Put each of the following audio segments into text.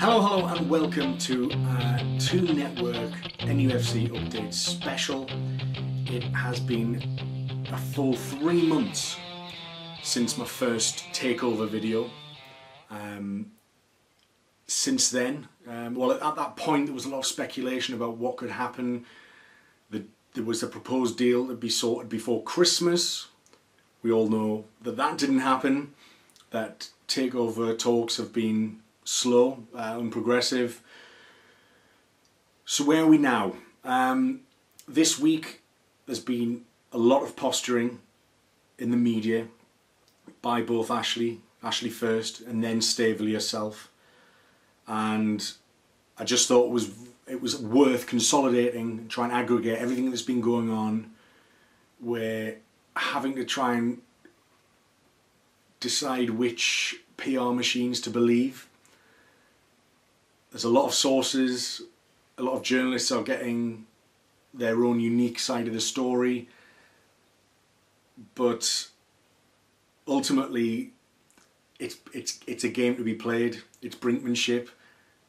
Hello and welcome to Two Network NUFC Update Special. It has been a full 3 months since my first takeover video. Since then, well, at that point there was a lot of speculation about what could happen. There was a proposed deal to be sorted before Christmas. We all know that that didn't happen, that takeover talks have been slow and progressive. So where are we now? This week there's been a lot of posturing in the media by both Ashley first and then Staveley herself, and I just thought it was worth consolidating and trying to aggregate everything that's been going on. We're having to try and decide which PR machines to believe. There's a lot of sources, a lot of journalists are getting their own unique side of the story, but ultimately it's a game to be played. It's brinkmanship,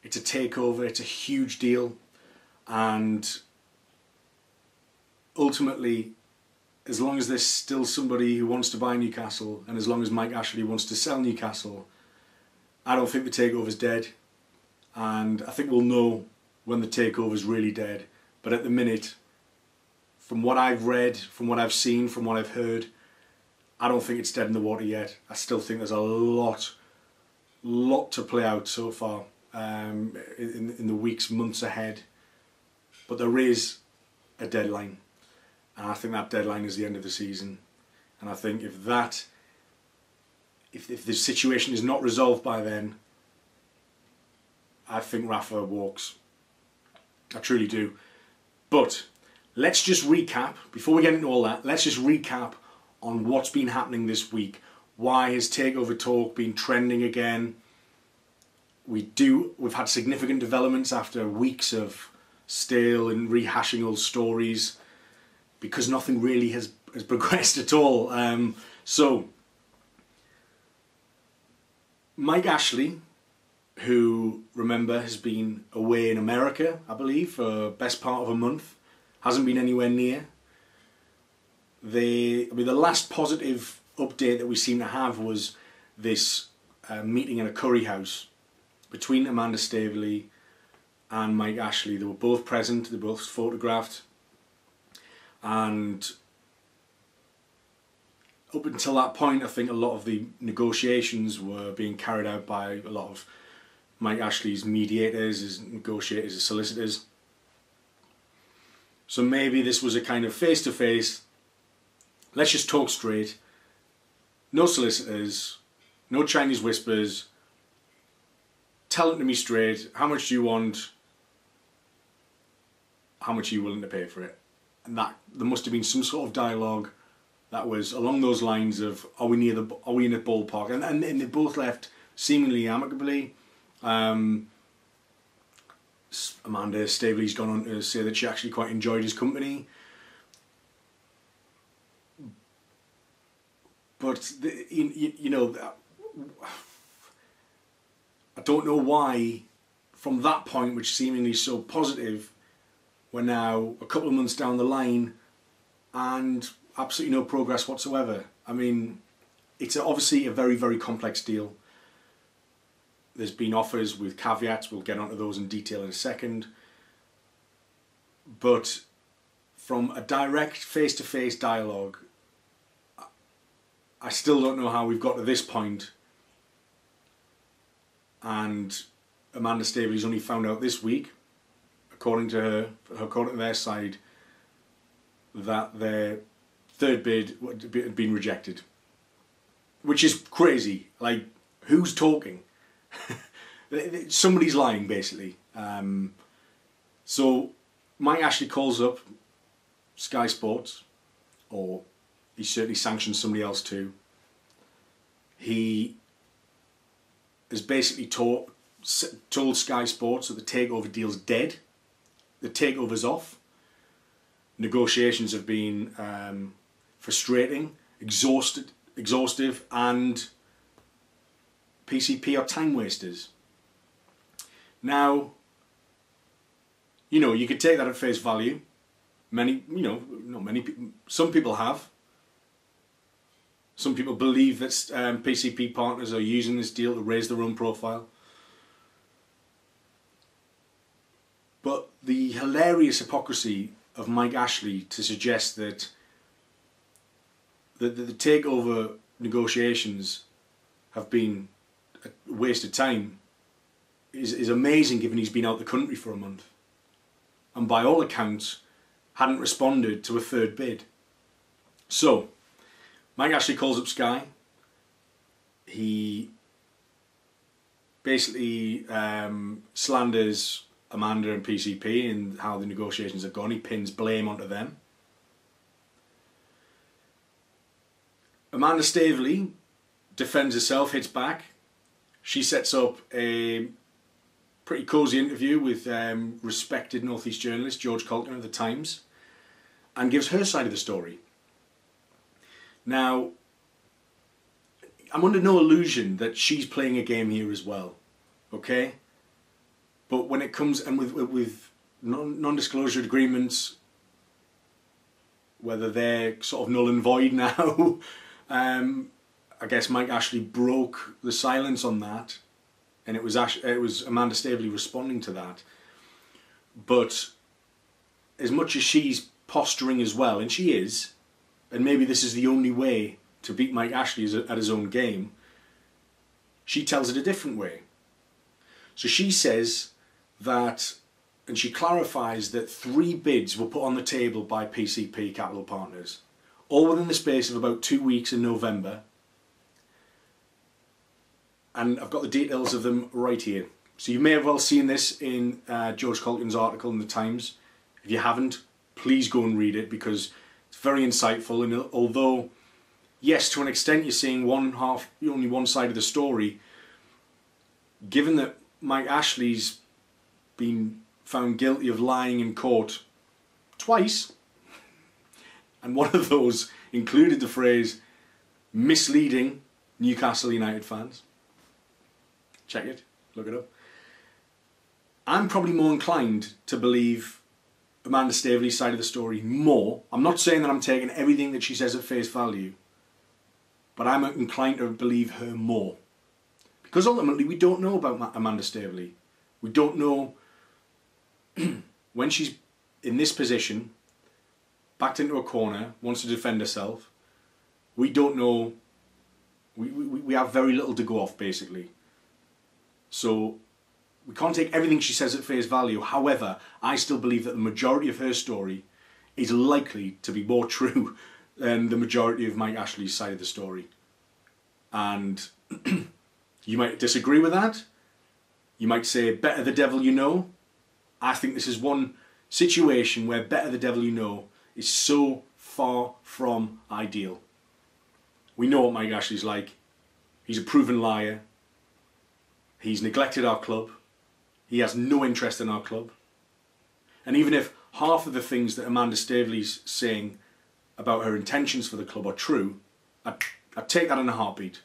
it's a takeover, it's a huge deal, and ultimately, as long as there's still somebody who wants to buy Newcastle, and as long as Mike Ashley wants to sell Newcastle, I don't think the takeover's dead. And I think we'll know when the takeover's really dead. But at the minute, from what I've read, from what I've seen, from what I've heard, I don't think it's dead in the water yet. I still think there's a lot to play out so far in the weeks, months ahead. But there is a deadline, and I think that deadline is the end of the season. And I think if the situation is not resolved by then, I think Rafa walks. I truly do. But let's just recap, before we get into all that, let's just recap on what's been happening this week. Why has takeover talk been trending again? We've had significant developments after weeks of stale and rehashing old stories, because nothing really has progressed at all. So Mike Ashley, who, remember, has been away in America, I believe, for best part of a month, hasn't been anywhere near. The last positive update that we seem to have was this meeting in a curry house between Amanda Staveley and Mike Ashley. They were both present, they were both photographed, and up until that point I think a lot of the negotiations were being carried out by a lot of Mike Ashley's mediators, his negotiators, his solicitors. So maybe this was a kind of face-to-face, let's just talk straight, no solicitors, no Chinese whispers, tell it to me straight, how much do you want, how much are you willing to pay for it? And that there must have been some sort of dialogue that was along those lines of, are we in the ballpark? And they both left seemingly amicably. Amanda Staveley's gone on to say that she actually quite enjoyed his company, but you know, I don't know why from that point, which seemingly so positive, we're now a couple of months down the line and absolutely no progress whatsoever. I mean, it's obviously a very, very complex deal. There's been offers with caveats, we'll get onto those in detail in a second. But from a direct face-to-face dialogue, I still don't know how we've got to this point. And Amanda Staveley's only found out this week, according to their side, that their third bid had been rejected. Which is crazy. Like, who's talking? Somebody's lying, basically. So Mike Ashley calls up Sky Sports, or he certainly sanctions somebody else too. He has basically told Sky Sports that the takeover deal's dead. The takeover's off. Negotiations have been frustrating, exhaustive, and PCP are time wasters. Now, you know, you could take that at face value. Many, you know, not many people, some people have. Some people believe that PCP partners are using this deal to raise their own profile. But the hilarious hypocrisy of Mike Ashley to suggest that the takeover negotiations have been a waste of time is amazing, given he's been out the country for a month and by all accounts hadn't responded to a third bid. So Mike Ashley calls up Sky. He basically slanders Amanda and PCP and how the negotiations have gone. He pins blame onto them. Amanda Staveley defends herself, hits back. She sets up a pretty cosy interview with respected North East journalist George Colton of the Times and gives her side of the story. Now, I'm under no illusion that she's playing a game here as well, okay? But when it comes, and with non-disclosure agreements, whether they're sort of null and void now, I guess Mike Ashley broke the silence on that, and it was Amanda Staveley responding to that. But as much as she's posturing as well, and she is, and maybe this is the only way to beat Mike Ashley at his own game, she tells it a different way. So she says that, and she clarifies that 3 bids were put on the table by PCP Capital Partners, all within the space of about 2 weeks in November. And I've got the details of them right here. So you may have well seen this in George Colton's article in the Times. If you haven't, please go and read it, because it's very insightful. And although, yes, to an extent you're seeing only one side of the story, given that Mike Ashley's been found guilty of lying in court twice, and one of those included the phrase misleading Newcastle United fans. Check it, look it up. I'm probably more inclined to believe Amanda Staveley's side of the story more. I'm not saying that I'm taking everything that she says at face value, but I'm inclined to believe her more. Because ultimately we don't know about Amanda Staveley. We don't know when she's in this position, backed into a corner, wants to defend herself. We don't know. We have very little to go off, basically. So we can't take everything she says at face value. However, I still believe that the majority of her story is likely to be more true than the majority of Mike Ashley's side of the story. And you might disagree with that. You might say, better the devil you know. I think this is one situation where better the devil you know is so far from ideal. We know what Mike Ashley's like. He's a proven liar. He's neglected our club. He has no interest in our club. And even if half of the things that Amanda Staveley's saying about her intentions for the club are true, I'd take that in a heartbeat.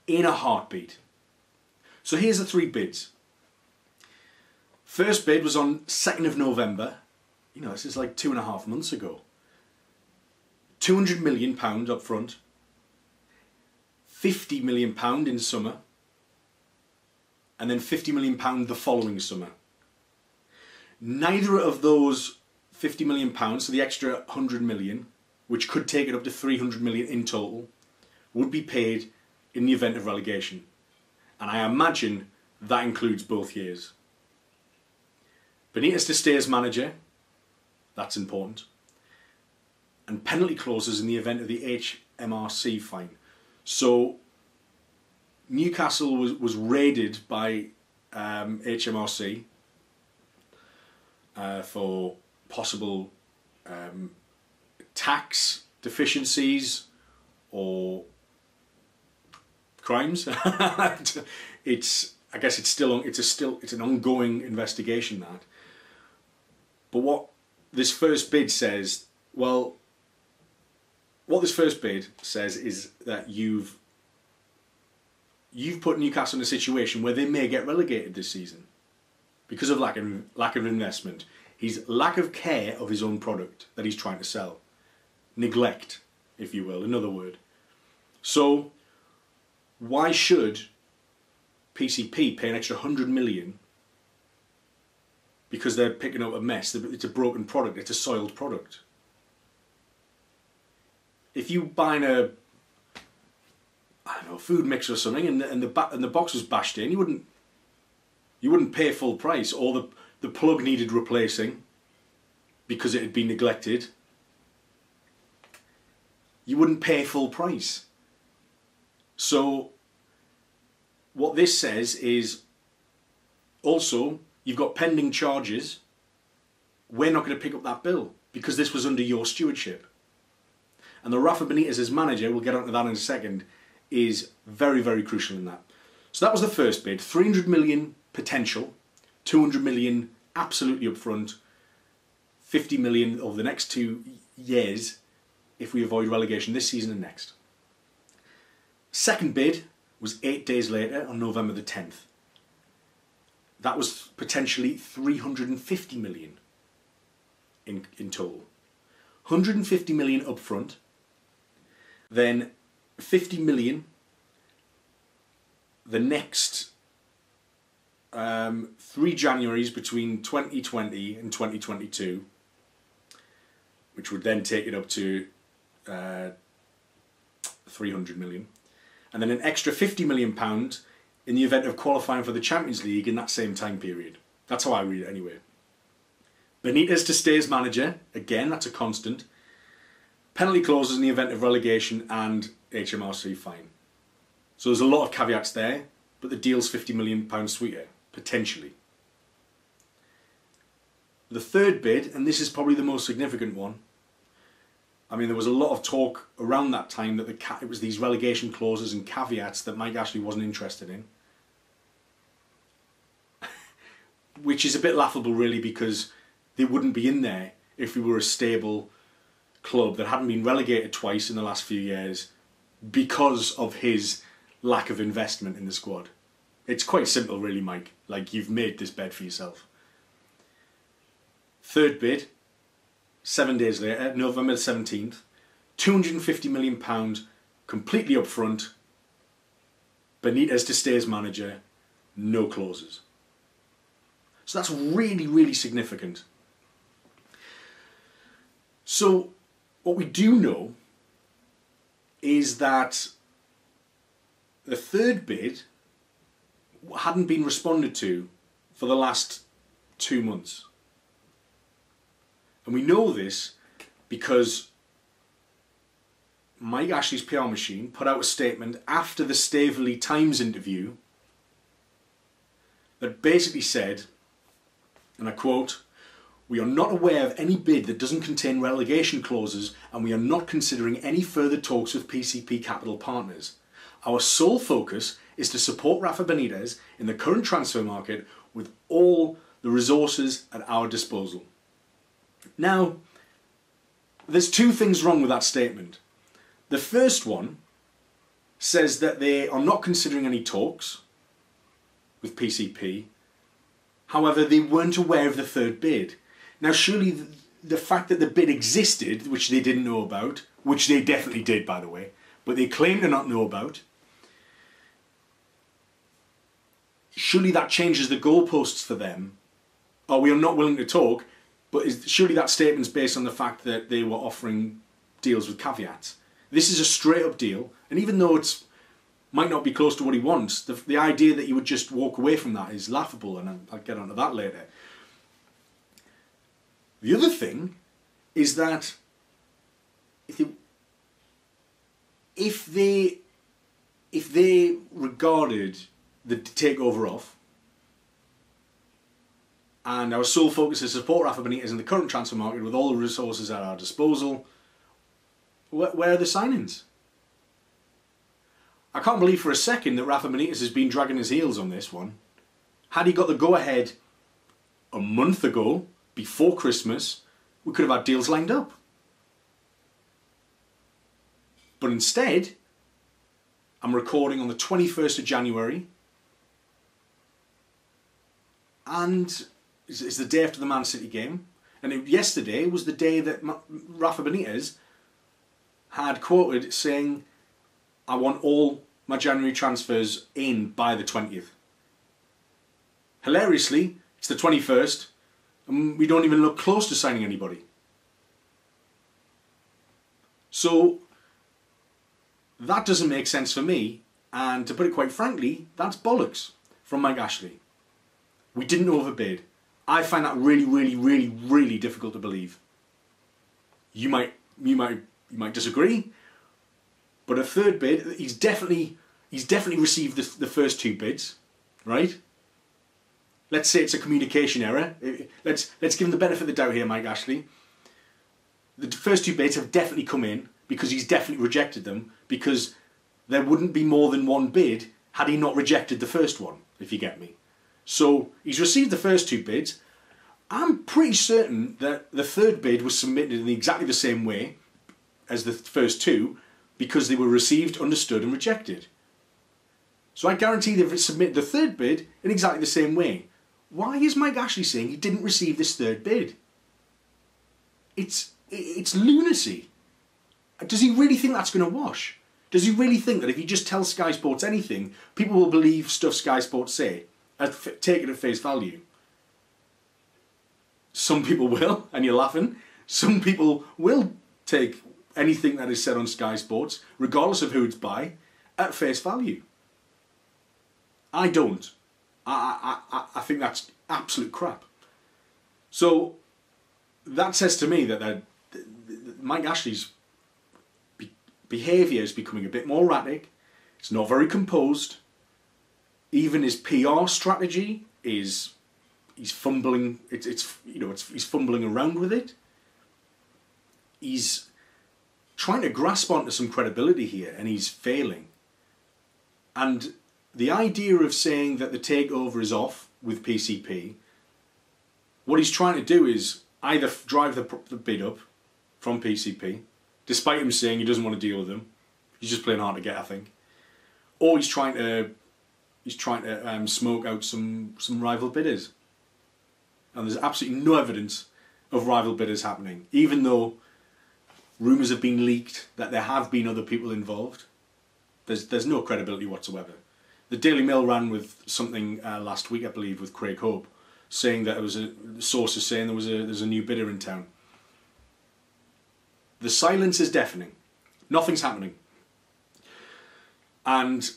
In a heartbeat. So here's the 3 bids. First bid was on 2nd of November. You know, this is like 2.5 months ago. £200 million up front. £50 million in summer. And then £50 million the following summer. Neither of those £50 million, so the extra £100 million, which could take it up to £300 million in total, would be paid in the event of relegation. And I imagine that includes both years. Benitez to stay as manager, that's important. And penalty clauses in the event of the HMRC fine. So Newcastle was raided by HMRC for possible tax deficiencies or crimes. I guess it's an ongoing investigation, that. But what this first bid says, well, what this first bid says is that you've put Newcastle in a situation where they may get relegated this season. because of lack of investment. His lack of care of his own product that he's trying to sell. Neglect, if you will, another word. So, why should PCP pay an extra 100 million because they're picking up a mess? It's a broken product, it's a soiled product. If you buy a food mix or something and the box was bashed in, you wouldn't pay full price, or the plug needed replacing because it had been neglected. You wouldn't pay full price. So what this says is, also, you've got pending charges. We're not going to pick up that bill because this was under your stewardship. And the Rafa Benitez as manager, we'll get onto that in a second, is very, very crucial in that. So that was the first bid. 300 million potential, 200 million absolutely upfront, 50 million over the next 2 years if we avoid relegation this season and next. Second bid was 8 days later on November the 10th. That was potentially 350 million in total. 150 million upfront, then 50 million the next 3 Januaries between 2020 and 2022, which would then take it up to 300 million, and then an extra 50 million pound in the event of qualifying for the Champions League in that same time period. That's how I read it anyway. Benitez to stay as manager, again, that's a constant. Penalty clauses in the event of relegation and HMRC fine. So there's a lot of caveats there, but the deal's £50 million sweeter, potentially. The third bid, and this is probably the most significant one. I mean, there was a lot of talk around that time that it was these relegation clauses and caveats that Mike Ashley wasn't interested in. Which is a bit laughable, really, because they wouldn't be in there if we were a stable club that hadn't been relegated twice in the last few years because of his lack of investment in the squad. It's quite simple, really, Mike. Like, you've made this bed for yourself. Third bid, 7 days later, November 17th, £250 million, completely upfront. Benitez to stay as manager, no clauses. So that's really, really significant. So what we do know is that the third bid hadn't been responded to for the last 2 months. And we know this because Mike Ashley's PR machine put out a statement after the Staveley Times interview that basically said, and I quote, "We are not aware of any bid that doesn't contain relegation clauses, and we are not considering any further talks with PCP Capital Partners. Our sole focus is to support Rafa Benitez in the current transfer market with all the resources at our disposal." Now, there's two things wrong with that statement. The first one says that they are not considering any talks with PCP. However, they weren't aware of the third bid. Now, surely the fact that the bid existed, which they didn't know about, which they definitely did, by the way, but they claim to not know about, surely that changes the goalposts for them. Oh, we are not willing to talk, but surely that statement's based on the fact that they were offering deals with caveats. This is a straight up deal, and even though it might not be close to what he wants, the idea that you would just walk away from that is laughable, and I'll get onto that later. The other thing is that if they regarded the takeover off, and our sole focus is to support Rafa Benitez in the current transfer market with all the resources at our disposal, where are the signings? I can't believe for a second that Rafa Benitez has been dragging his heels on this one. Had he got the go-ahead a month ago, before Christmas, we could have had deals lined up. But instead, I'm recording on the 21st of January, and it's the day after the Man City game, and yesterday was the day that Rafa Benitez had quoted saying, "I want all my January transfers in by the 20th. Hilariously, it's the 21st, and we don't even look close to signing anybody. So that doesn't make sense for me, and to put it quite frankly, that's bollocks from Mike Ashley. We didn't overbid. I find that really, really, really, really difficult to believe. You might disagree, but a third bid, he's definitely received the first two bids, right? Let's say it's a communication error. Let's give him the benefit of the doubt here, Mike Ashley. The first two bids have definitely come in because he's definitely rejected them, because there wouldn't be more than one bid had he not rejected the first one, if you get me. So he's received the first two bids. I'm pretty certain that the third bid was submitted in exactly the same way as the first two, because they were received, understood and rejected. So I guarantee they've submitted the third bid in exactly the same way. Why is Mike Ashley saying he didn't receive this third bid? It's lunacy. Does he really think that's going to wash? Does he really think that if he just tells Sky Sports anything, people will believe stuff Sky Sports say, take it at face value? Some people will, and you're laughing. Some people will take anything that is said on Sky Sports, regardless of who it's by, at face value. I don't. I think that's absolute crap. So that says to me that Mike Ashley's behaviour is becoming a bit more erratic. It's not very composed. Even his PR strategy is he's fumbling. He's fumbling around with it. He's trying to grasp onto some credibility here, and he's failing. And the idea of saying that the takeover is off with PCP, what he's trying to do is either drive the bid up from PCP, despite him saying he doesn't want to deal with them. He's just playing hard to get, I think. Or he's trying to smoke out some rival bidders. And there's absolutely no evidence of rival bidders happening, even though rumours have been leaked that there have been other people involved. There's no credibility whatsoever. The Daily Mail ran with something last week, I believe, with Craig Hope, saying that it was sources saying there's a new bidder in town. The silence is deafening. Nothing's happening. And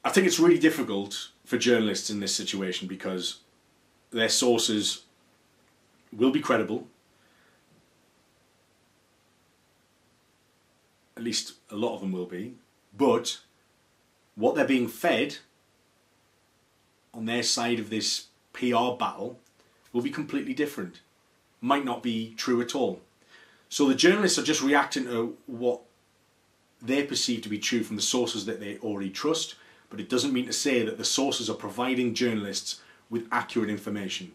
I think it's really difficult for journalists in this situation, because their sources will be credible. At least a lot of them will be. But what they're being fed on their side of this PR battle will be completely different. Might not be true at all. So the journalists are just reacting to what they perceive to be true from the sources that they already trust, but it doesn't mean to say that the sources are providing journalists with accurate information.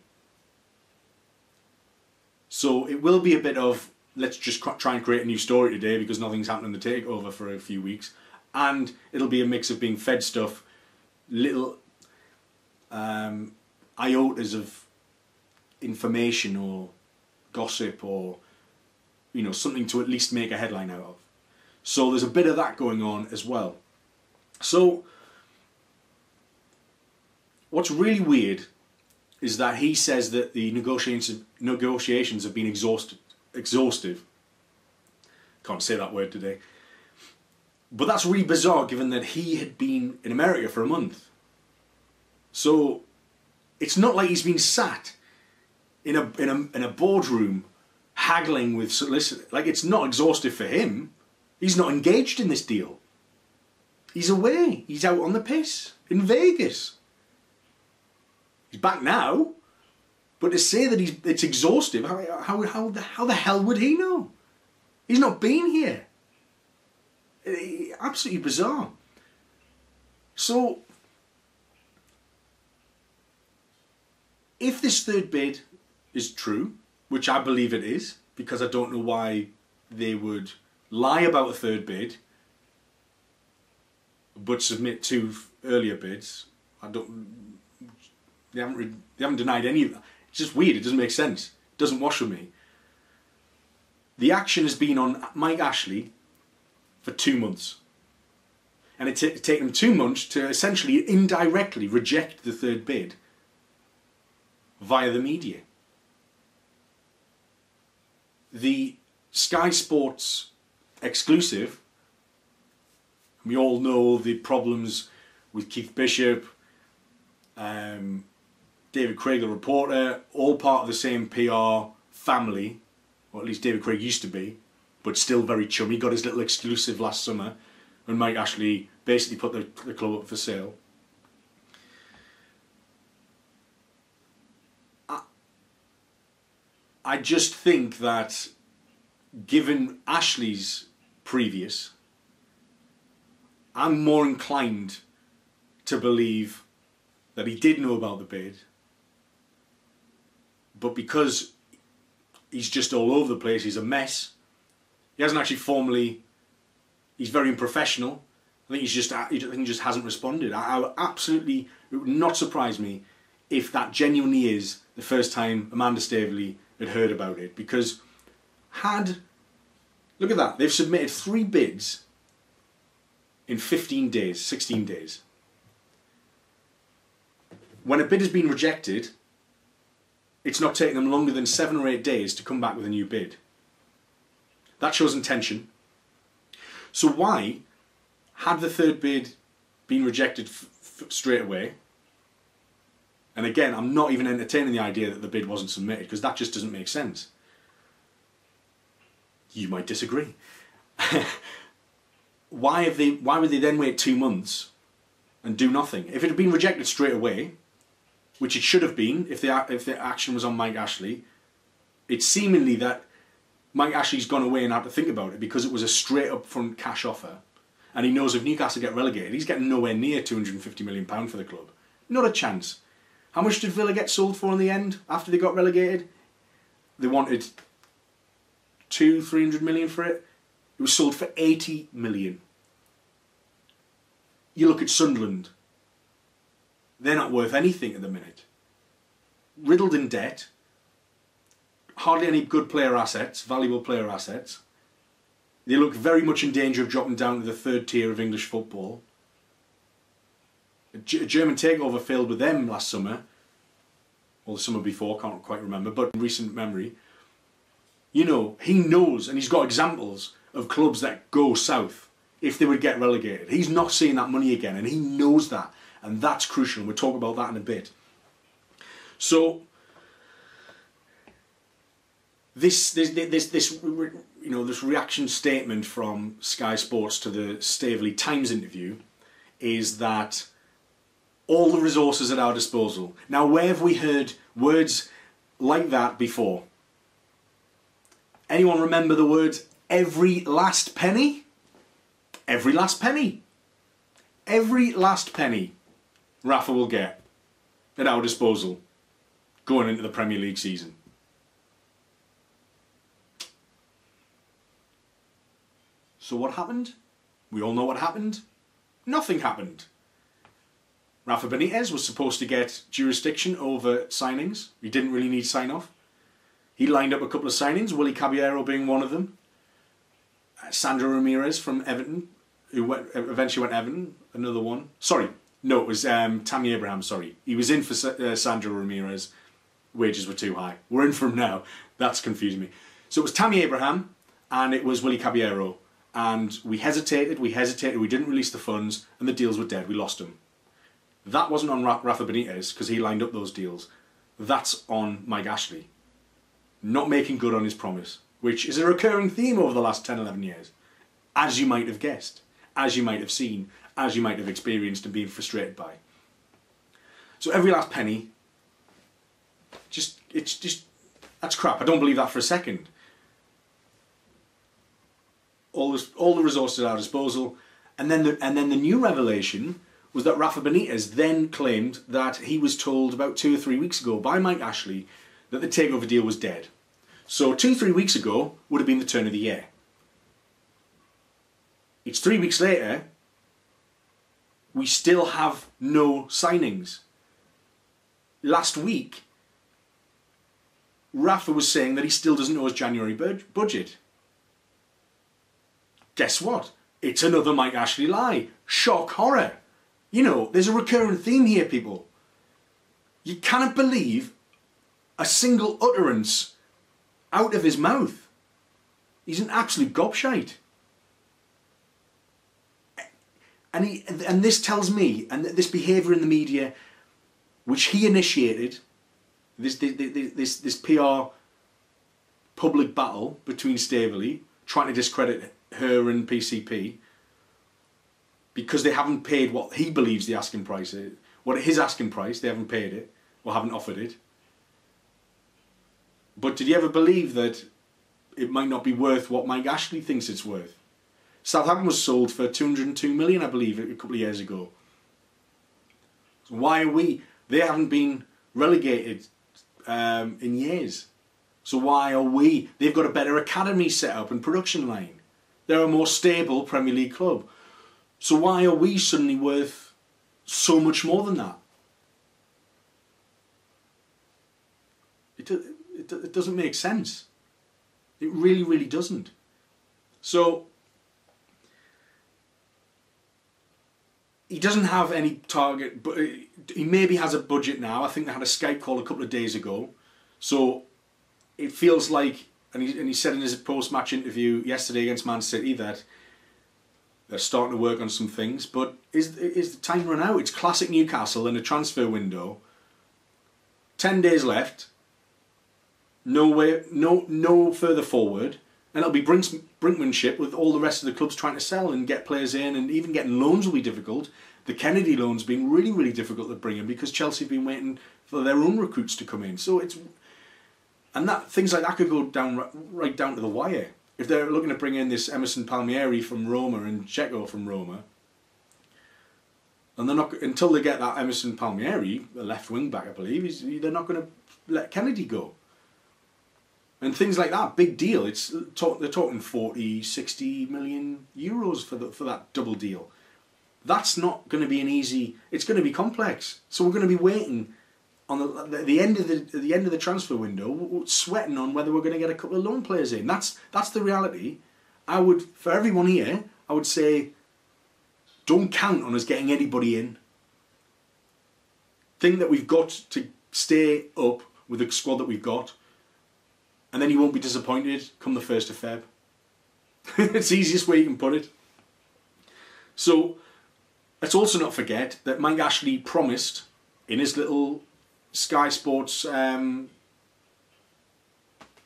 So it will be a bit of, let's just try and create a new story today because nothing's happened in the takeover for a few weeks, and it'll be a mix of being fed stuff, little iotas of information or gossip or something to at least make a headline out of. So there's a bit of that going on as well. So what's really weird is that he says that the negotiations have been exhaustive. Can't say that word today. But that's really bizarre, given that he had been in America for a month. So it's not like he's been sat in a boardroom haggling with solicitors. Like, it's not exhaustive for him. He's not engaged in this deal. He's away. He's out on the piss in Vegas. He's back now. But to say that it's exhaustive, how the hell would he know? He's not been here. Absolutely bizarre. So, if this third bid is true, which I believe it is, because I don't know why they would lie about a third bid but submit two earlier bids. They haven't denied any of that. It's just weird. It doesn't make sense. It doesn't wash with me. The action has been on Mike Ashley for 2 months. And it's taken him 2 months to essentially indirectly reject the third bid via the media. The Sky Sports exclusive, we all know the problems with Keith Bishop, David Craig the reporter, all part of the same PR family, or at least David Craig used to be, but still very chummy. Got his little exclusive last summer when Mike Ashley basically put the club up for sale. I just think that given Ashley's previous, I'm more inclined to believe that he did know about the bid, but because he's just all over the place, he's a mess. He hasn't actually formally, he's very unprofessional. I think he just hasn't responded. I absolutely, it would not surprise me if that genuinely is the first time Amanda Staveley had heard about it, because look at that, they've submitted 3 bids in 15 days, 16 days. When a bid has been rejected, it's not taking them longer than 7 or 8 days to come back with a new bid. That shows intention. So why, had the third bid been rejected straight away, and again, I'm not even entertaining the idea that the bid wasn't submitted, because that just doesn't make sense. You might disagree. Why would they then wait 2 months and do nothing? If it had been rejected straight away, which it should have been if the action was on Mike Ashley, it's seemingly that Mike Ashley's gone away and had to think about it because it was a straight up front cash offer. And he knows if Newcastle get relegated, he's getting nowhere near £250 million for the club. Not a chance. How much did Villa get sold for in the end after they got relegated? They wanted 200-300 million for it. It was sold for 80 million. You look at Sunderland. They're not worth anything at the minute. Riddled in debt. Hardly any good player assets, valuable player assets. They look very much in danger of dropping down to the 3rd tier of English football. A German takeover failed with them last summer. Or the summer before, can't quite remember, but in recent memory. You know, he knows, and he's got examples of clubs that go south if they would get relegated. He's not seeing that money again, and he knows that. And that's crucial, and we'll talk about that in a bit. So, this reaction statement from Sky Sports to the Staveley Times interview is that all the resources at our disposal. Now, where have we heard words like that before? Anyone remember the words, every last penny? Every last penny. Every last penny Rafa will get at our disposal going into the Premier League season. So what happened? We all know what happened. Nothing happened. Rafa Benitez was supposed to get jurisdiction over signings. He didn't really need sign-off. He lined up a couple of signings, Willy Caballero being one of them. Sandro Ramirez from Everton, who eventually went Everton, another one. Sorry, no, it was Tammy Abraham, sorry. He was in for Sandro Ramirez. Wages were too high. We're in for him now. That's confusing me. So it was Tammy Abraham and it was Willy Caballero. And we hesitated, we didn't release the funds, and the deals were dead, we lost them. That wasn't on Rafa Benitez, because he lined up those deals. That's on Mike Ashley. Not making good on his promise, which is a recurring theme over the last 10, 11 years. As you might have guessed, as you might have seen, as you might have experienced and been frustrated by. So every last penny, that's crap. I don't believe that for a second. All the resources at our disposal, and then the new revelation was that Rafa Benitez then claimed that he was told about 2 or 3 weeks ago by Mike Ashley that the takeover deal was dead. So 2 or 3 weeks ago would have been the turn of the year. It's 3 weeks later, we still have no signings. last week, Rafa was saying that he still doesn't know his January budget. Guess what? It's another Mike Ashley lie. Shock horror. You know, there's a recurrent theme here, people. You cannot believe a single utterance out of his mouth. He's an absolute gobshite. And this tells me, and this behaviour in the media, which he initiated, this PR public battle between Staveley, trying to discredit her and PCP, because they haven't paid what he believes the asking price is. What his asking price, they haven't paid it, or haven't offered it. But did you ever believe that it might not be worth what Mike Ashley thinks it's worth? Southampton was sold for 202 million, I believe, a couple of years ago. So why are we? They haven't been relegated in years. So why are we? They've got a better academy set up and production line. They're a more stable Premier League club. So why are we suddenly worth so much more than that? It doesn't make sense. It really, really doesn't. So he doesn't have any target, but he maybe has a budget now. I think they had a Skype call a couple of days ago. So it feels like, and he said in his post-match interview yesterday against Man City that they're starting to work on some things. But is the time run out? It's classic Newcastle in a transfer window. 10 days left. No further forward. And it'll be brinkmanship with all the rest of the clubs trying to sell and get players in, and even getting loans will be difficult. The Kennedy loan's been really, really difficult to bring in because Chelsea have been waiting for their own recruits to come in. So it's, and that things like that could go down right down to the wire. If they're looking to bring in this Emerson Palmieri from Roma and Checo from Roma, and they're not, until they get that Emerson Palmieri, the left wing back, I believe, they're not going to let Kennedy go. And things like that, big deal. They're talking 40, 60 million euros for that double deal. That's not going to be an easy. It's going to be complex. So we're going to be waiting on the end of the transfer window, sweating on whether we're going to get a couple of loan players in. That's the reality. For everyone here, I would say, don't count on us getting anybody in. Think that we've got to stay up with the squad that we've got. And then you won't be disappointed come the 1st of Feb. It's the easiest way you can put it. So, let's also not forget that Mike Ashley promised in his little Sky Sports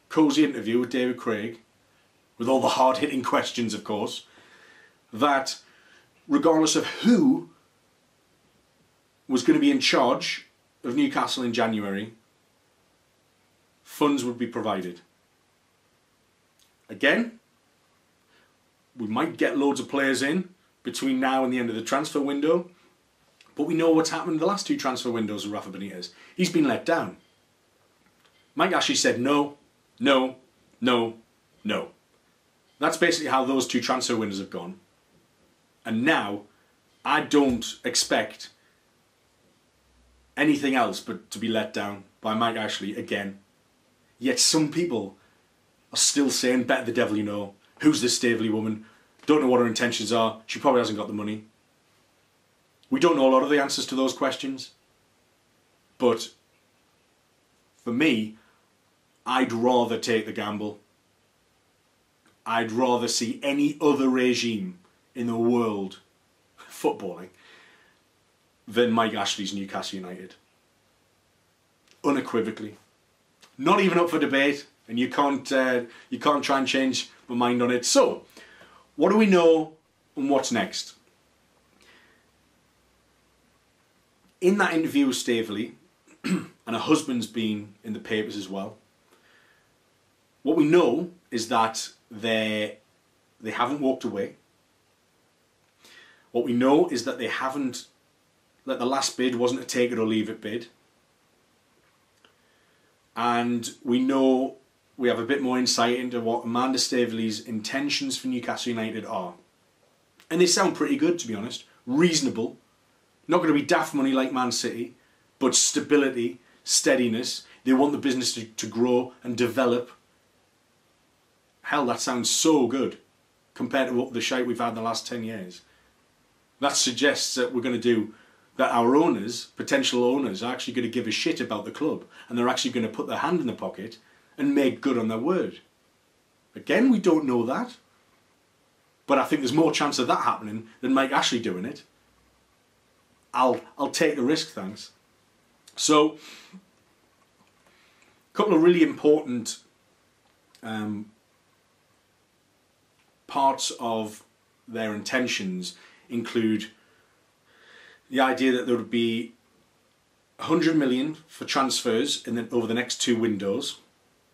cosy interview with David Craig, with all the hard-hitting questions, of course, that regardless of who was going to be in charge of Newcastle in January, funds would be provided. Again, we might get loads of players in between now and the end of the transfer window, but we know what's happened in the last 2 transfer windows with Rafa Benitez. He's been let down. Mike Ashley said no, no, no, no. That's basically how those 2 transfer windows have gone. And now, I don't expect anything else but to be let down by Mike Ashley again. Yet some people are still saying, bet the devil you know, who's this Staveley woman? Don't know what her intentions are. She probably hasn't got the money. We don't know a lot of the answers to those questions. But for me, I'd rather take the gamble. I'd rather see any other regime in the world footballing than Mike Ashley's Newcastle United. Unequivocally. Not even up for debate, and you can't try and change my mind on it. So, what do we know and what's next? In that interview with Staveley, and her husband's been in the papers as well, what we know is that they haven't walked away. What we know is that that the last bid wasn't a take it or leave it bid. And we know, we have a bit more insight into what Amanda Staveley's intentions for Newcastle United are. And they sound pretty good, to be honest. Reasonable. Not going to be daft money like Man City, but stability. steadiness. They want the business to grow and develop. Hell, that sounds so good compared to what the shite we've had in the last 10 years. That suggests that we're going to do, that our owners, potential owners, are actually going to give a shit about the club, and they're actually going to put their hand in the pocket and make good on their word. Again, we don't know that, but I think there's more chance of that happening than Mike Ashley doing it. I'll take the risk, thanks. So, a couple of really important parts of their intentions include the idea that there would be 100 million for transfers over the next 2 windows.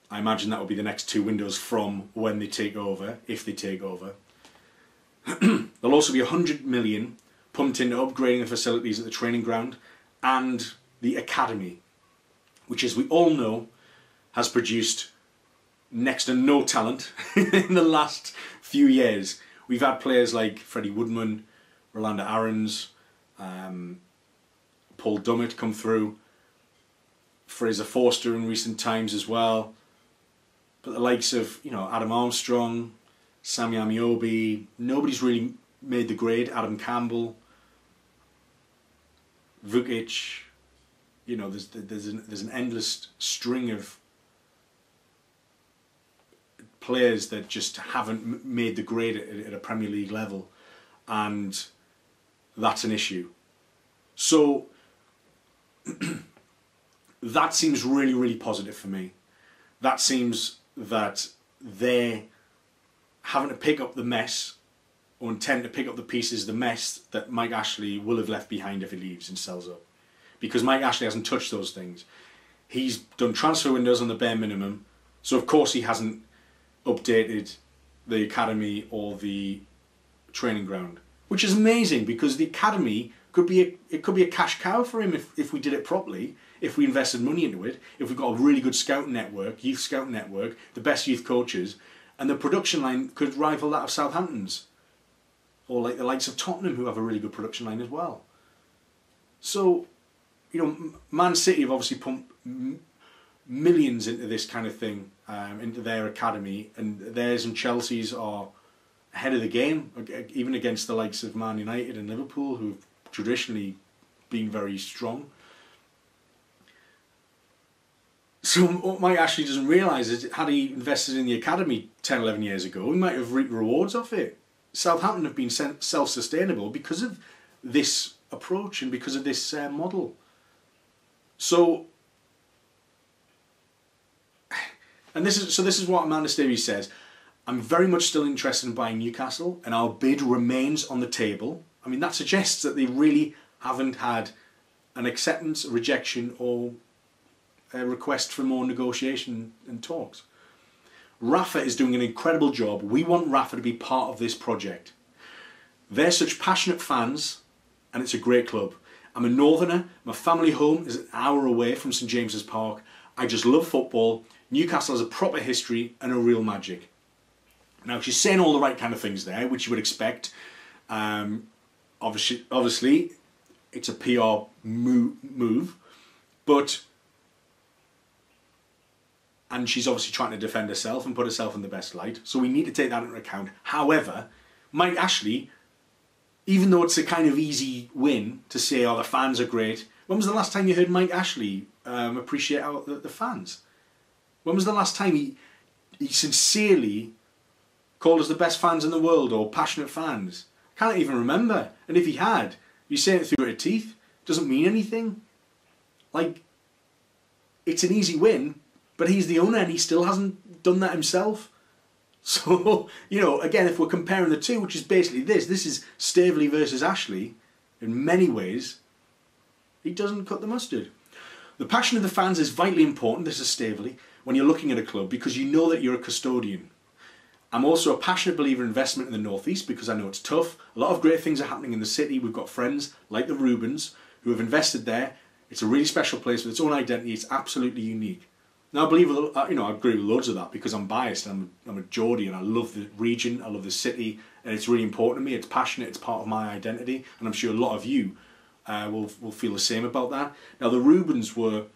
I imagine that will be the next 2 windows from when they take over, if they take over. There'll also be 100 million pumped into upgrading the facilities at the training ground and the academy, which, as we all know, has produced next to no talent in the last few years. We've had players like Freddie Woodman, Rolanda Aarons, Paul Dummett come through, Fraser Forster in recent times as well. But the likes of, you know, Adam Armstrong, Sammy Amiobi, nobody's really made the grade. Adam Campbell, Vukic, you know, there's an endless string of players that just haven't made the grade at a Premier League level, and that's an issue. So that seems really, really positive for me. That seems that they're having to pick up the mess, or intend to pick up the pieces, the mess that Mike Ashley will have left behind if he leaves and sells up. Because Mike Ashley hasn't touched those things. He's done transfer windows on the bare minimum, so of course he hasn't updated the academy or the training ground, which is amazing, because the academy could be a cash cow for him if we did it properly, if we invested money into it, if we've got a really good scouting network, youth scouting network, the best youth coaches, and the production line could rival that of Southampton's, or like the likes of Tottenham, who have a really good production line as well. So, you know, Man City have obviously pumped millions into this kind of thing, into their academy, and theirs and Chelsea's are ahead of the game, even against the likes of Man United and Liverpool, who've traditionally been very strong. So what Mike Ashley doesn't realise is, had he invested in the academy 10, 11 years ago, he might have reaped rewards off it. Southampton have been self-sustainable because of this approach and because of this model. So, this is what Amanda Staveley says. I'm very much still interested in buying Newcastle, and our bid remains on the table. I mean, that suggests that they really haven't had an acceptance, a rejection, or a request for more negotiation and talks. Rafa is doing an incredible job. We want Rafa to be part of this project. They're such passionate fans, and it's a great club. I'm a northerner. My family home is an hour away from St James's Park. I just love football. Newcastle has a proper history and a real magic. Now, she's saying all the right kind of things there, which you would expect. Obviously, it's a PR move, and she's obviously trying to defend herself and put herself in the best light. So we need to take that into account. However, Mike Ashley, even though it's a kind of easy win to say, oh, the fans are great, when was the last time you heard Mike Ashley appreciate the fans? When was the last time he sincerely called us the best fans in the world, or passionate fans? I can't even remember. And if he had, he's saying it through her teeth. Doesn't mean anything. Like, it's an easy win, but he's the owner and he still hasn't done that himself. So, you know, again, if we're comparing the two, which is basically this is Staveley versus Ashley, in many ways, he doesn't cut the mustard. The passion of the fans is vitally important, this is Staveley, when you're looking at a club, because you know that you're a custodian. I'm also a passionate believer in investment in the North East, because I know it's tough. A lot of great things are happening in the city. We've got friends like the Rubens who have invested there. It's a really special place with its own identity. It's absolutely unique. Now, I believe, you know, I agree with loads of that because I'm biased. I'm a Geordie and I love the region, I love the city, and it's really important to me. It's passionate, it's part of my identity, and I'm sure a lot of you will feel the same about that. Now, the Rubens were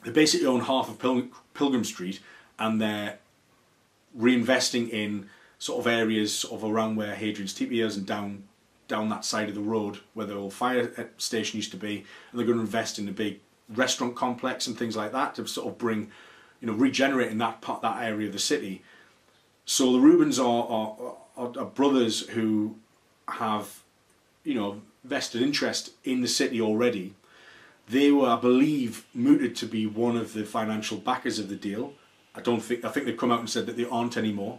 They basically own half of Pilgrim Street, and they're reinvesting in sort of areas sort of around where Hadrian's Tepee is and down that side of the road where the old fire station used to be, and they're going to invest in a big restaurant complex and things like that to sort of bring, you know, regenerating that area of the city. So the Rubens are brothers who have, you know, vested interest in the city already. They were, I believe, mooted to be one of the financial backers of the deal. I think they've come out and said that they aren't anymore.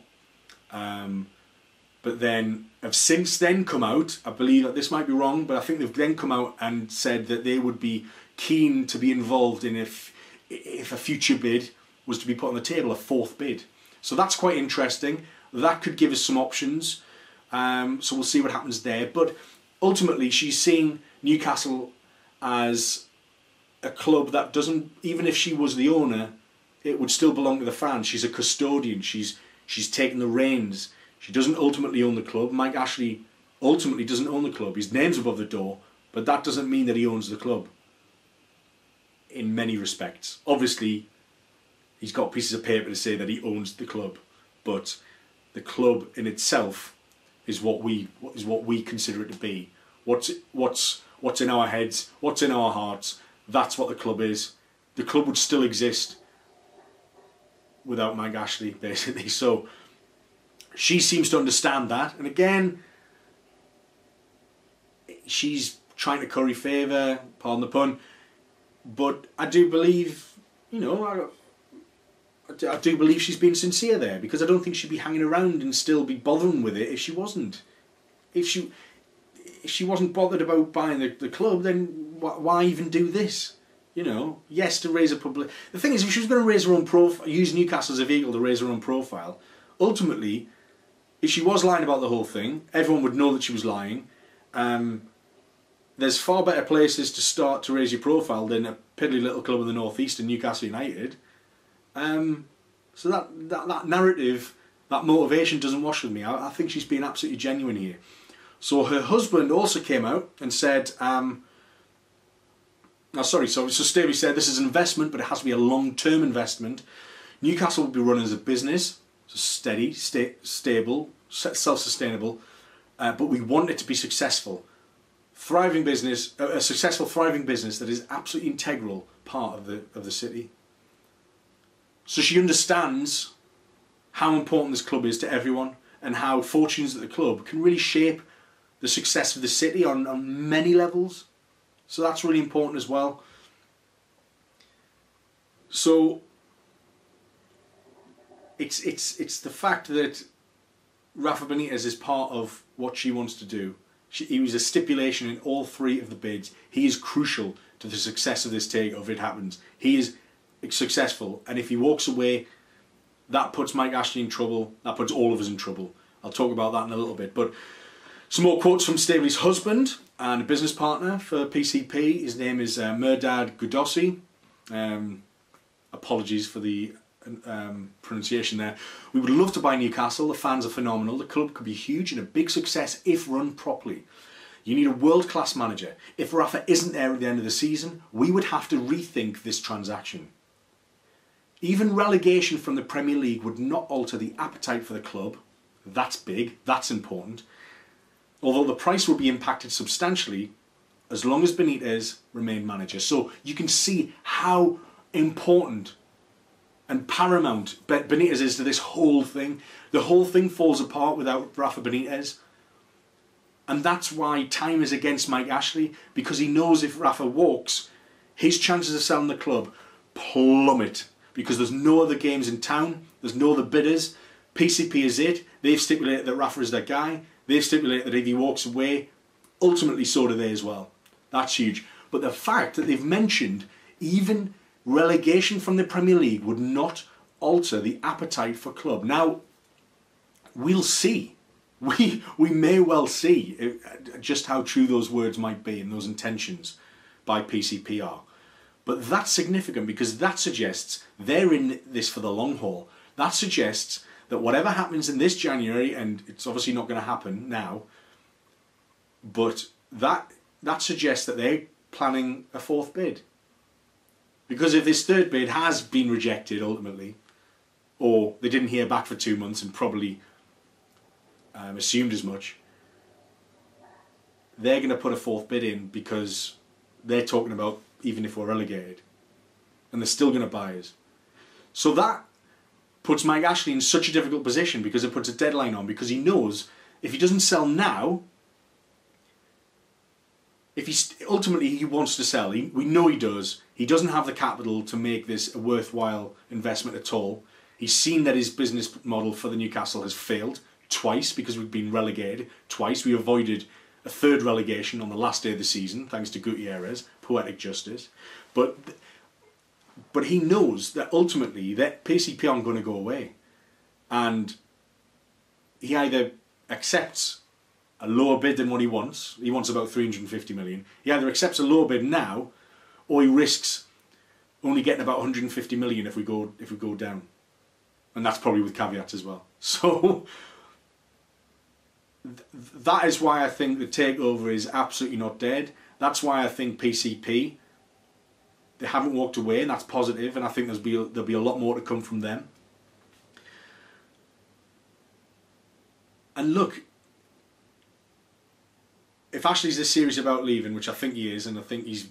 But then have since then come out, I believe that this might be wrong, but I think they've then come out and said that they would be keen to be involved in if a future bid was to be put on the table, a fourth bid. So that's quite interesting. That could give us some options. So we'll see what happens there. But ultimately, she's seeing Newcastle as a club that doesn't, even if she was the owner, it would still belong to the fans. She's a custodian. She's taken the reins. She doesn't ultimately own the club. Mike Ashley ultimately doesn't own the club. His name's above the door, but that doesn't mean that he owns the club in many respects. Obviously, he's got pieces of paper to say that he owns the club, but the club in itself is what we consider it to be. What's in our heads, what's in our hearts, that's what the club is. The club would still exist without Mike Ashley, basically. So she seems to understand that, and again, she's trying to curry favour, pardon the pun, but I do believe, you know, I do believe she's being sincere there, because I don't think she'd be hanging around and still be bothering with it if she wasn't. If she wasn't bothered about buying the club, then why even do this? You know, yes, to raise a public... The thing is, if she was going to raise her own profile, use Newcastle as a vehicle to raise her own profile, ultimately, if she was lying about the whole thing, everyone would know that she was lying. There's far better places to start to raise your profile than a piddly little club in the North East in Newcastle United. So that narrative, that motivation doesn't wash with me. I think she's being absolutely genuine here. So her husband also came out and said... so Staveley said this is an investment, but it has to be a long-term investment. Newcastle will be run as a business, so steady, stable, self-sustainable, but we want it to be successful. Thriving business, a successful, thriving business that is absolutely integral part of the city. So she understands how important this club is to everyone, and how fortunes at the club can really shape the success of the city on many levels. So that's really important as well. So it's the fact that Rafa Benitez is part of what she wants to do. He was a stipulation in all three of the bids. He is crucial to the success of this takeover if it happens. He is successful, and if he walks away, that puts Mike Ashley in trouble. That puts all of us in trouble. I'll talk about that in a little bit. But some more quotes from Staveley's husband and a business partner for PCP. His name is Mehrdad Gudossi. Apologies for the pronunciation there. We would love to buy Newcastle. The fans are phenomenal. The club could be huge and a big success if run properly. You need a world-class manager. If Rafa isn't there at the end of the season, we would have to rethink this transaction. Even relegation from the Premier League would not alter the appetite for the club. That's big. That's important. Although the price will be impacted substantially as long as Benitez remained manager. So you can see how important and paramount Benitez is to this whole thing. The whole thing falls apart without Rafa Benitez. And that's why time is against Mike Ashley, because he knows if Rafa walks, his chances of selling the club plummet, because there's no other games in town, there's no other bidders. PCP is it. They've stipulated that Rafa is their guy. They've stipulated that if he walks away, ultimately so do they as well. That's huge. But the fact that they've mentioned even relegation from the Premier League would not alter the appetite for club. Now, we'll see. We may well see just how true those words might be and those intentions by PCPR. But that's significant, because that suggests they're in this for the long haul. That suggests that whatever happens in this January, and it's obviously not going to happen now, but that suggests that they're planning a fourth bid. Because if this third bid has been rejected ultimately, or they didn't hear back for 2 months and probably assumed as much, they're going to put a fourth bid in because they're talking about even if we're relegated. And they're still going to buy us. So that puts Mike Ashley in such a difficult position because it puts a deadline on, because he knows if he doesn't sell now, if ultimately he wants to sell, we know he does. He doesn't have the capital to make this a worthwhile investment at all. He's seen that his business model for the Newcastle has failed twice because we've been relegated. Twice we avoided a third relegation on the last day of the season thanks to Gutierrez, poetic justice. But he knows that ultimately that PCP aren't going to go away, and he either accepts a lower bid than what he wants about 350 million. He either accepts a lower bid now, or he risks only getting about 150 million if we go down, and that's probably with caveats as well. So that is why I think the takeover is absolutely not dead. That's why I think PCP, they haven't walked away, and that's positive, and I think there'll be a lot more to come from them. And look, if Ashley's this serious about leaving, which I think he is, and I think he's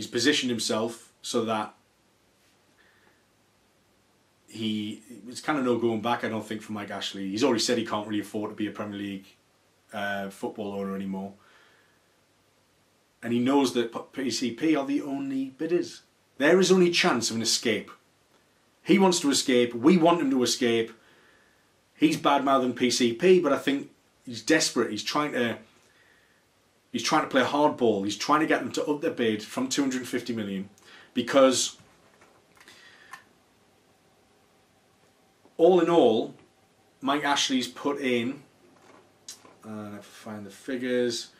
positioned himself so that it's kind of no going back, I don't think, for Mike Ashley. He's already said he can't really afford to be a Premier League football owner anymore. And he knows that PCP are the only bidders. There is only chance of an escape. He wants to escape. We want him to escape. He's bad-mouthing PCP, but I think he's desperate. He's trying to play hardball. He's trying to get them to up their bid from 250 million, because all in all, Mike Ashley's put in, and if I find the figures,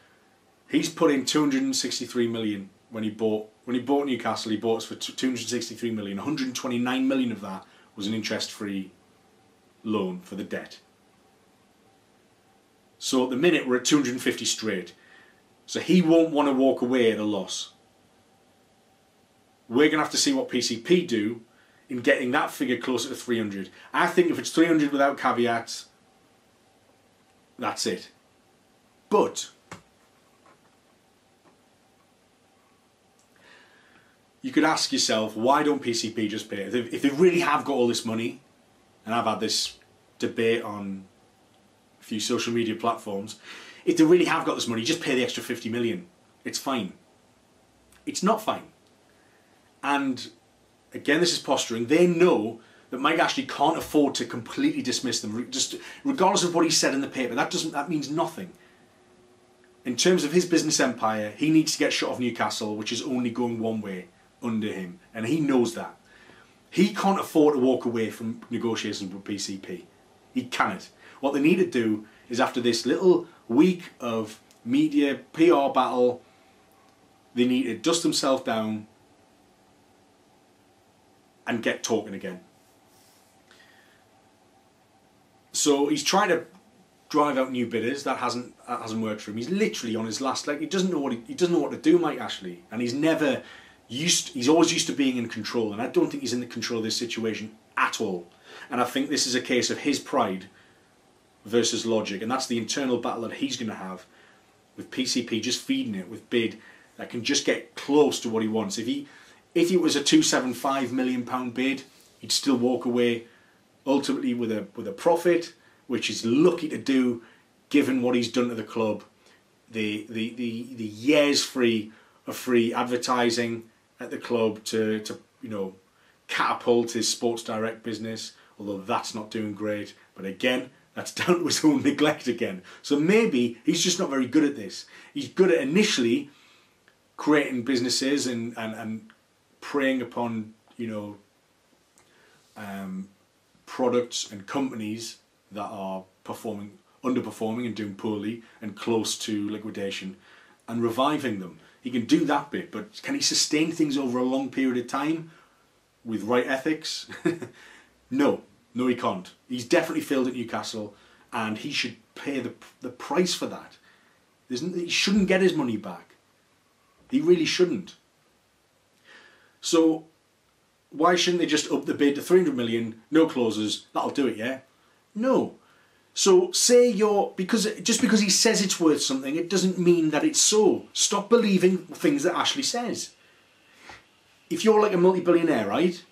he's put in 263 million when he bought Newcastle. He bought us for 263 million. 129 million of that was an interest-free loan for the debt. So at the minute we're at 250 straight. So he won't want to walk away at a loss. We're going to have to see what PCP do in getting that figure closer to 300. I think if it's 300 without caveats, that's it. But you could ask yourself, why don't PCP just pay? If they really have got all this money, and I've had this debate on a few social media platforms, if they really have got this money, just pay the extra 50 million. It's fine. It's not fine. And again, this is posturing. They know that Mike Ashley can't afford to completely dismiss them, just regardless of what he said in the paper. That means nothing. In terms of his business empire, he needs to get shut off Newcastle, which is only going one way, under him, and he knows that. He can't afford to walk away from negotiations with PCP. He cannot. What they need to do is, after this little week of media PR battle, they need to dust themselves down and get talking again. So he's trying to drive out new bidders. That hasn't worked for him. He's literally on his last leg. He doesn't know what to do, Mike Ashley, and he's always used to being in control, and I don't think he's in the control of this situation at all. And I think this is a case of his pride versus logic, and that's the internal battle that he's going to have with PCP, just feeding it with bid that can just get close to what he wants. If it was a £275 million bid, he'd still walk away ultimately with a profit, which is lucky to do given what he's done to the club. The years free of free advertising at the club to catapult his Sports Direct business, although that's not doing great. But again, that's down to his own neglect again. So maybe he's just not very good at this. He's good at initially creating businesses and preying upon products and companies that are underperforming and doing poorly and close to liquidation, and reviving them. He can do that bit, but can he sustain things over a long period of time with right ethics? No, he can't. He's definitely failed at Newcastle, and he should pay the price for that. He shouldn't get his money back. He really shouldn't. So why shouldn't they just up the bid to 300 million, no clauses, that'll do it, yeah? No. So say just because he says it's worth something, it doesn't mean that it's so. Stop believing things that Ashley says. If you're like a multi-billionaire, right?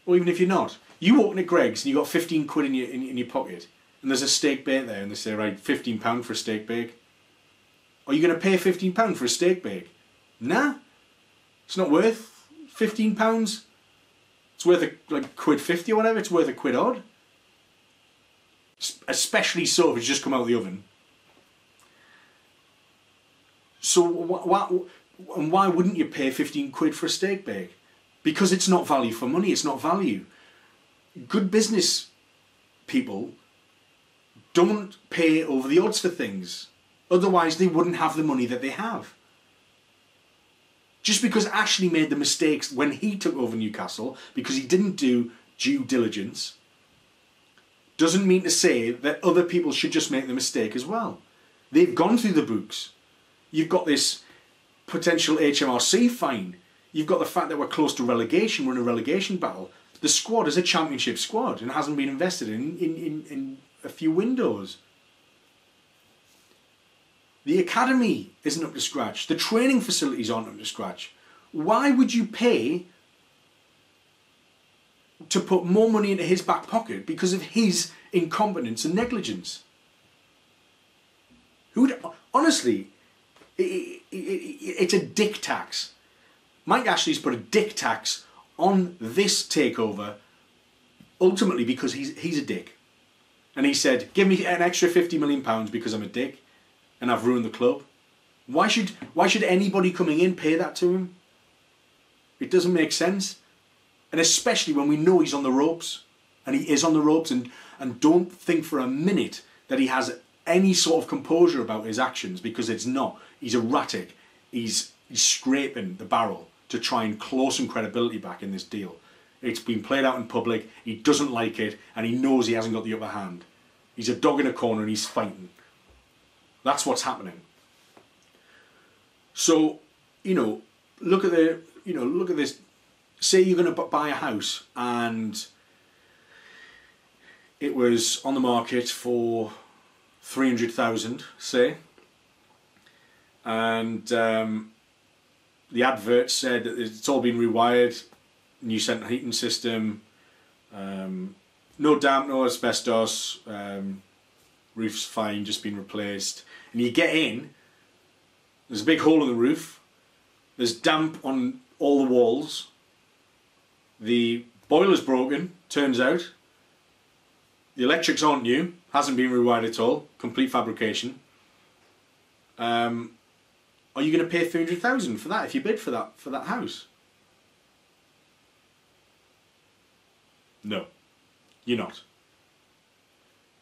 Or even if you're not, you walk into Greg's and you got 15 quid in your pocket, and there's a steak bake there, and they say, right, £15 for a steak bake. Are you going to pay £15 for a steak bake? Nah. It's not worth £15. It's worth like £1.50 or whatever. It's worth a quid odd. Especially so if it's just come out of the oven. So why wouldn't you pay 15 quid for a steak bake? Because it's not value for money. It's not value. Good business people don't pay over the odds for things. Otherwise they wouldn't have the money that they have. Just because Ashley made the mistakes when he took over Newcastle, because he didn't do due diligence, doesn't mean to say that other people should just make the mistake as well. They've gone through the books. You've got this potential HMRC fine. You've got the fact that we're close to relegation. We're in a relegation battle. The squad is a championship squad and hasn't been invested in a few windows. The academy isn't up to scratch. The training facilities aren't up to scratch. Why would you pay to put more money into his back pocket because of his incompetence and negligence? Honestly, it's a dick tax. Mike Ashley's put a dick tax on this takeover ultimately because he's a dick. And he said, give me an extra £50 million because I'm a dick and I've ruined the club. Why should anybody coming in pay that to him? It doesn't make sense. And especially when we know he's on the ropes. And he is on the ropes, and don't think for a minute that he has any sort of composure about his actions, because it's not. He's erratic. He's scraping the barrel to try and claw some credibility back in this deal. It's been played out in public. He doesn't like it, and he knows he hasn't got the upper hand. He's a dog in a corner and he's fighting. That's what's happening. So, look at this. Say you're going to buy a house and it was on the market for 300,000, say, and the advert said that it's all been rewired, new central heating system, no damp, no asbestos, roof's fine, just been replaced. And you get in, there's a big hole in the roof, there's damp on all the walls, the boiler's broken, turns out, the electrics aren't new, hasn't been rewired at all, complete fabrication. Are you going to pay 300,000 for that if you bid for that house? No, you're not.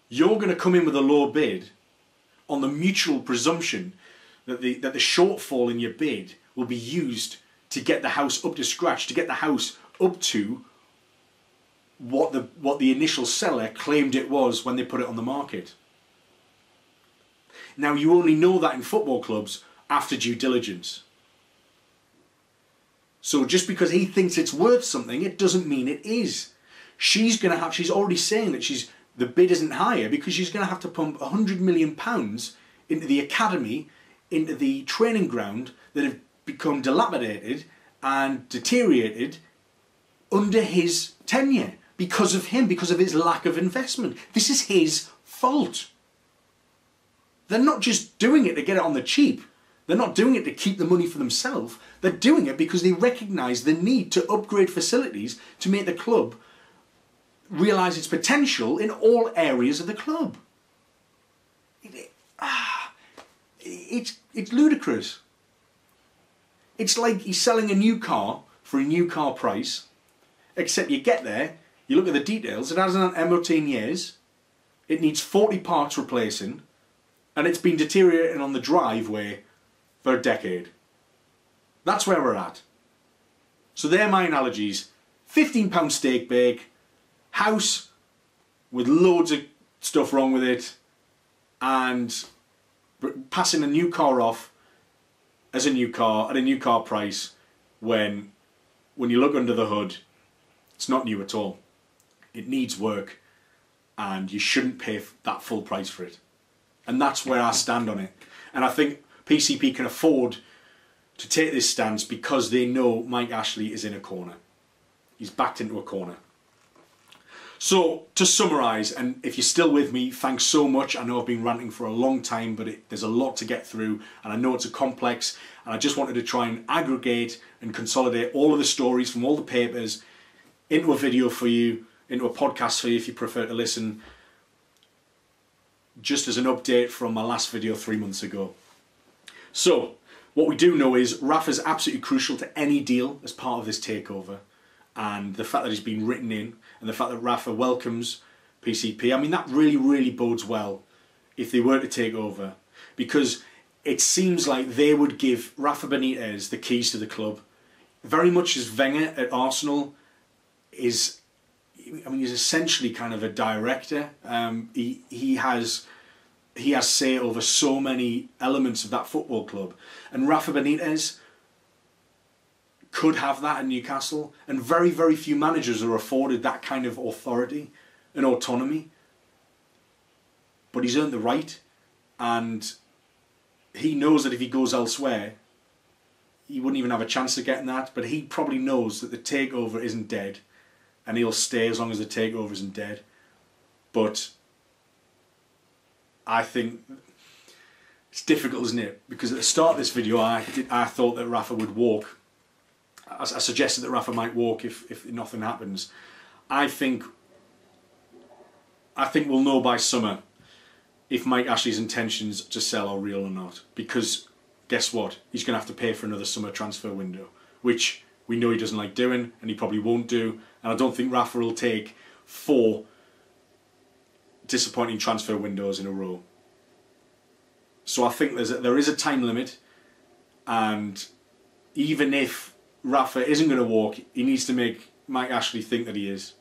You're going to come in with a low bid on the mutual presumption that the shortfall in your bid will be used to get the house up to scratch, to get the house up to what the initial seller claimed it was when they put it on the market. Now, you only know that in football clubs after due diligence. So just because he thinks it's worth something, it doesn't mean it is. She's already saying that the bid isn't higher because she's going to have to pump £100 million into the academy, into the training ground that have become dilapidated and deteriorated under his tenure because of him, because of his lack of investment. This is his fault. They're not just doing it to get it on the cheap. They're not doing it to keep the money for themselves. They're doing it because they recognise the need to upgrade facilities to make the club realise its potential in all areas of the club. It's ludicrous. It's like he's selling a new car for a new car price, except you get there, you look at the details, it hasn't had MOT in years, it needs 40 parts replacing, and it's been deteriorating on the driveway for a decade. That's where we're at. So they're my analogies. £15 steak bake, house with loads of stuff wrong with it, and passing a new car off as a new car at a new car price when when you look under the hood, it's not new at all. It needs work, and you shouldn't pay that full price for it. And that's where I stand on it. And I think PCP can afford to take this stance because they know Mike Ashley is in a corner. He's backed into a corner. So, to summarise, and if you're still with me, thanks so much. I know I've been ranting for a long time, but there's a lot to get through, and I know it's a complex, and I just wanted to try and aggregate and consolidate all of the stories from all the papers into a video for you, into a podcast for you if you prefer to listen, just as an update from my last video 3 months ago. So, what we do know is Rafa's absolutely crucial to any deal as part of this takeover. And the fact that he's been written in, and the fact that Rafa welcomes PCP, I mean, that really, really bodes well if they were to take over. Because it seems like they would give Rafa Benitez the keys to the club. Very much as Wenger at Arsenal is, I mean, he's essentially kind of a director. He has say over so many elements of that football club. And Rafa Benitez could have that in Newcastle, and very, very few managers are afforded that kind of authority and autonomy. But he's earned the right, and he knows that if he goes elsewhere, he wouldn't even have a chance of getting that, but he probably knows that the takeover isn't dead, and he'll stay as long as the takeover isn't dead. But I think it's difficult, isn't it? Because at the start of this video, I thought that Rafa would walk. I suggested that Rafa might walk if nothing happens. I think we'll know by summer if Mike Ashley's intentions to sell are real or not. Because guess what? He's going to have to pay for another summer transfer window, which we know he doesn't like doing, and he probably won't do. And I don't think Rafa will take 4 disappointing transfer windows in a row. So I think there is a time limit, and even if Rafa isn't going to walk, he needs to make Mike Ashley think that he is.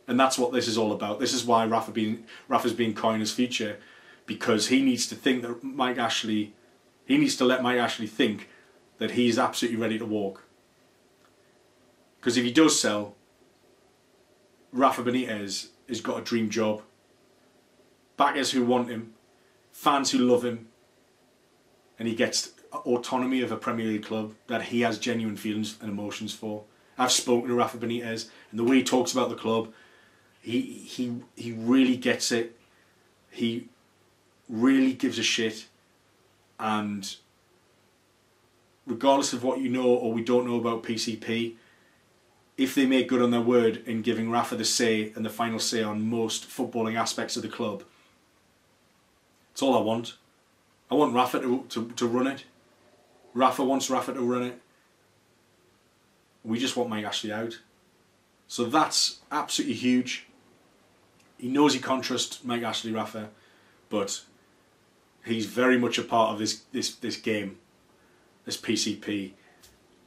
And that's what this is all about. This is why Rafa's being coy in his future, because he needs to think that Mike Ashley, he needs to let Mike Ashley think that he's absolutely ready to walk. Because if he does sell, Rafa Benitez has got a dream job. Backers who want him, fans who love him, and he gets autonomy of a Premier League club that he has genuine feelings and emotions for. I've spoken to Rafa Benitez, and the way he talks about the club, he really gets it. He really gives a shit, and regardless of what you know or we don't know about PCP, if they make good on their word in giving Rafa the say and the final say on most footballing aspects of the club, it's all I want. I want Rafa to run it. Rafa wants Rafa to run it. We just want Mike Ashley out. So that's absolutely huge. He knows he can't trust Mike Ashley, Rafa, but he's very much a part of this game, this PCP,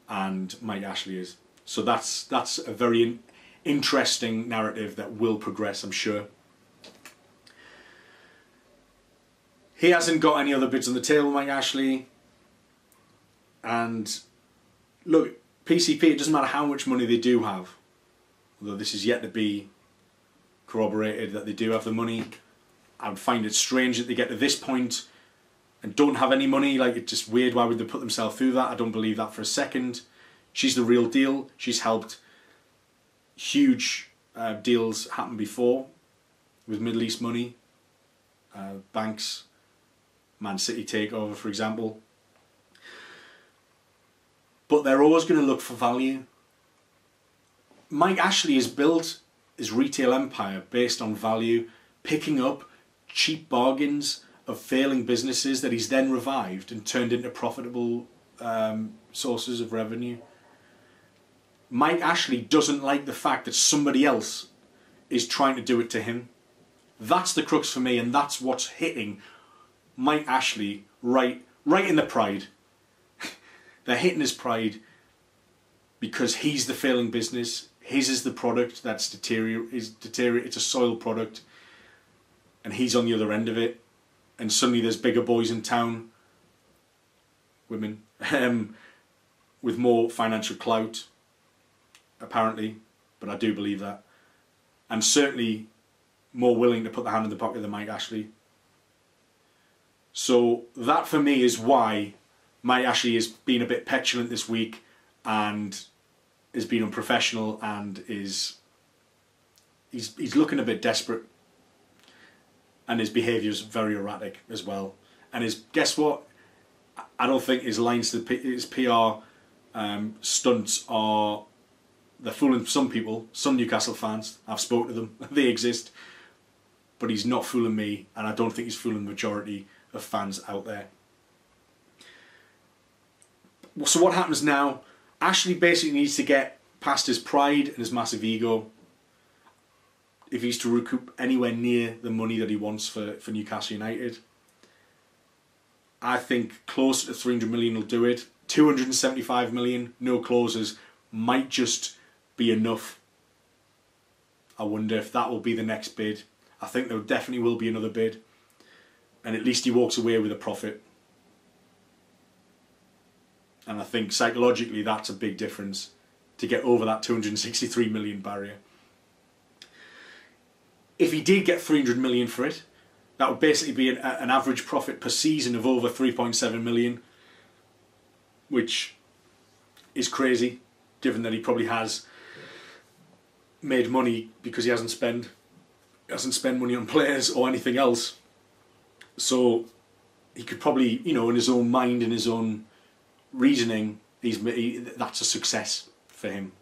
and Mike Ashley is. So that's a very interesting narrative that will progress, I'm sure. He hasn't got any other bids on the table, Mike Ashley. And look, PCP, it doesn't matter how much money they do have, although this is yet to be corroborated that they do have the money. I would find it strange that they get to this point and don't have any money. Like, it's just weird. Why would they put themselves through that? I don't believe that for a second. She's the real deal. She's helped huge deals happen before with Middle East money, banks, Man City takeover, for example. But they're always going to look for value. Mike Ashley has built his retail empire based on value, picking up cheap bargains of failing businesses that he's then revived and turned into profitable sources of revenue. Mike Ashley doesn't like the fact that somebody else is trying to do it to him. That's the crux for me, and that's what's hitting Mike Ashley right in the pride. They're hitting his pride because he's the failing business. His is the product that's deteriorate. It's a soiled product, and he's on the other end of it. And suddenly there's bigger boys in town, women, with more financial clout, apparently, but I do believe that. And certainly more willing to put the hand in the pocket than Mike Ashley. So that for me is why Mike Ashley has been a bit petulant this week and is being unprofessional and he's looking a bit desperate, and his behaviour is very erratic as well. And guess what? I don't think his lines to his PR stunts are, they're fooling some people, some Newcastle fans. I've spoken to them, they exist, but he's not fooling me, and I don't think he's fooling the majority of fans out there. So what happens now? Ashley basically needs to get past his pride and his massive ego if he's to recoup anywhere near the money that he wants for Newcastle United. I think closer to 300 million will do it. 275 million, no clauses, might just be enough. I wonder if that will be the next bid. I think there definitely will be another bid, and at least he walks away with a profit. And I think psychologically that's a big difference to get over that 263 million barrier. If he did get 300 million for it, that would basically be an average profit per season of over 3.7 million, which is crazy, given that he probably has made money because he hasn't spent money on players or anything else. So he could probably, you know, in his own mind, in his own reasoning, that's a success for him.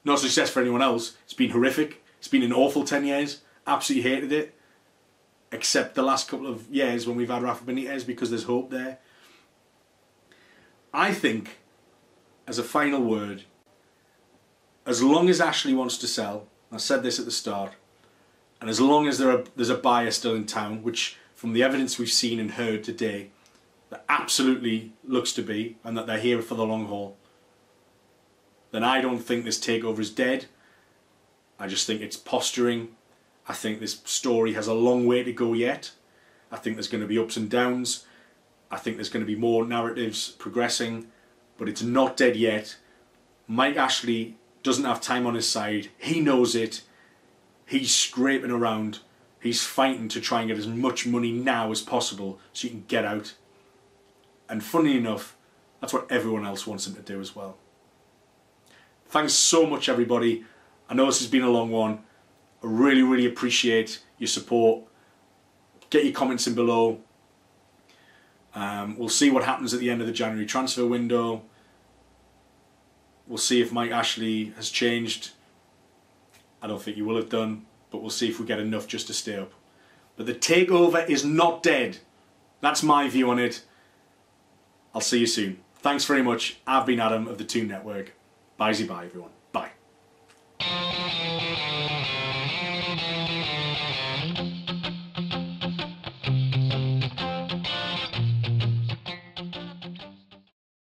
Not a success for anyone else. It's been horrific. It's been an awful 10 years. Absolutely hated it. Except the last couple of years when we've had Rafa Benitez, because there's hope there. I think, as a final word, as long as Ashley wants to sell, I said this at the start, and as long as there's a buyer still in town, which from the evidence we've seen and heard today, that absolutely looks to be, and that they're here for the long haul, then I don't think this takeover is dead. I just think it's posturing. I think this story has a long way to go yet. I think there's going to be ups and downs. I think there's going to be more narratives progressing, but it's not dead yet. Mike Ashley doesn't have time on his side. He knows it. He's scraping around. He's fighting to try and get as much money now as possible so he can get out. And funny enough, that's what everyone else wants him to do as well. Thanks so much, everybody. I know this has been a long one. I really, really appreciate your support. Get your comments in below. We'll see what happens at the end of the January transfer window. We'll see if Mike Ashley has changed. I don't think he will have done, but we'll see if we get enough just to stay up. But the takeover is not dead. That's my view on it. I'll see you soon. Thanks very much. I've been Adam of the Toon Network. Bye-bye, everyone.